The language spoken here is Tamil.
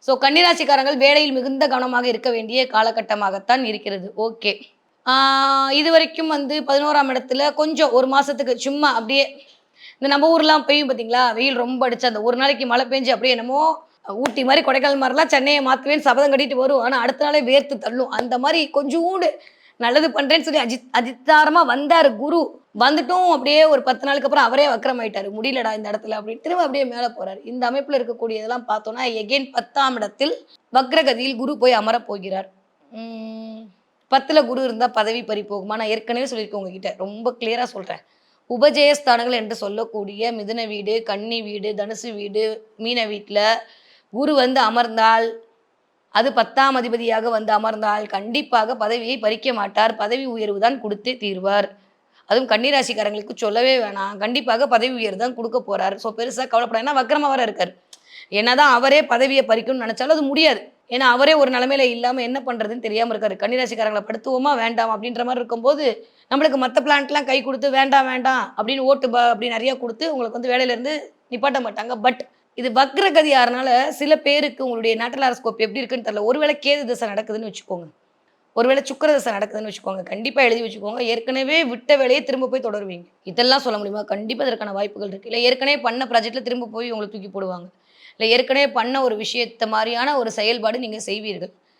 ஸோ கன்னிராசிக்காரங்கள் வேலையில் மிகுந்த கவனமாக இருக்க வேண்டிய காலகட்டமாகத்தான் இருக்கிறது. ஓகே. இது வரைக்கும் 11ஆம் இடத்துல கொஞ்சம் 1 மாசத்துக்கு சும்மா அப்படியே இந்த நம்ம ஊர்லாம் பெய்யும் பார்த்தீங்களா? வெயில் ரொம்ப அடிச்சு அந்த ஒரு நாளைக்கு மழை பெஞ்சு அப்படியே என்னமோ ஊட்டி மாரி, கொடைக்கானல் மாரிலாம் சென்னைய மாத்துவேன்னு சபதம் கட்டிட்டு வரும். ஆனா அடுத்த நாளே வேர்த்து தள்ளும். அந்த மாரி கொஞ்சூண்டு நல்லது பண்றேன்னு சொல்லி அதிசாரமா வந்தாரு குரு. வந்துட்டும் அப்படியே ஒரு 10 நாளுக்கு அப்புறம் அவரே வக்ரமாயிட்டாரு. முடியலடா இந்த இடத்துல அப்படின்னு திரும்ப அப்படியே மேல போறாரு. இந்த அமைப்புல இருக்கக்கூடியதெல்லாம் பார்த்தோம்னா, எகைன் 10ஆம் இடத்தில் வக்ரகதியில் குரு போய் அமரப் போகிறார். 10ல குரு இருந்தா பதவி பறி போகுமா? நான் ஏற்கனவே சொல்லியிருக்கேன் உங்ககிட்ட. ரொம்ப கிளியரா சொல்றேன். உபஜயஸ்தானங்கள் என்று சொல்லக்கூடிய மிதுன வீடு, கன்னி வீடு, தனுசு வீடு, மீன வீட்ல குரு அமர்ந்தால், அது 10ஆம் அதிபதியாக அமர்ந்தால், கண்டிப்பாக பதவியை பறிக்க மாட்டார். பதவி உயர்வு தான் குடுத்தே தீர்வார். அதுவும் கன்னிராசிக்காரங்களுக்கு சொல்லவே வேணாம். கண்டிப்பாக பதவி உயர்வு தான் குடுக்க போறார். ஸோ பெருசா கவலைப்பட ஏன்னா வக்ரமா வேற இருக்காரு. என்னதான் அவரே பதவிய பறிக்கணும்னு நெனச்சாலும் அது முடியாது. ஏன்னா அவரே ஒரு நிலைமையில இல்லாம என்ன பண்றதுன்னு தெரியாம இருக்காரு. கன்னிராசிக்காரங்கள படுத்துவோமா? வேண்டாமா? அப்படின்ற மாரி இருக்கும்போது, நம்மளுக்கு மத்த பிளான்ட்லாம் கை குடுத்து வேண்டாம், வேண்டாம் அப்படின்னு ஓட்டு அப்படி நெறைய குடுத்து உங்களுக்கு வேலையில இருந்து நிப்பாட்ட மாட்டாங்க. பட் இது வக்ரகதி ஆறனால சில பேருக்கு உங்களுடைய நேட்டல் ஹாரோஸ்கோப் எப்படி இருக்குன்னு தெரியல. ஒருவேளை கேது திசை நடக்குதுன்னு வச்சுக்கோங்க. ஒருவேளை சுக்கிர திசை நடக்குதுன்னு வச்சுக்கோங்க. கண்டிப்பா எழுதி வச்சுக்கோங்க. ஏற்கனவே விட்ட வேலைய திரும்ப போய் தொடருவீங்க. இதெல்லாம் சொல்ல முடியுமா? கண்டிப்பா இதற்கான வாய்ப்புகள் இருக்கு. இல்ல ஏற்கனவே பண்ண ப்ராஜெக்ட்ல திரும்ப போய் உங்கள தூக்கி போடுவாங்க. இல்ல ஏற்கனவே பண்ண ஒரு விஷயத்த மாரியான ஒரு செயல்பாடு நீங்க செய்வீர்கள்.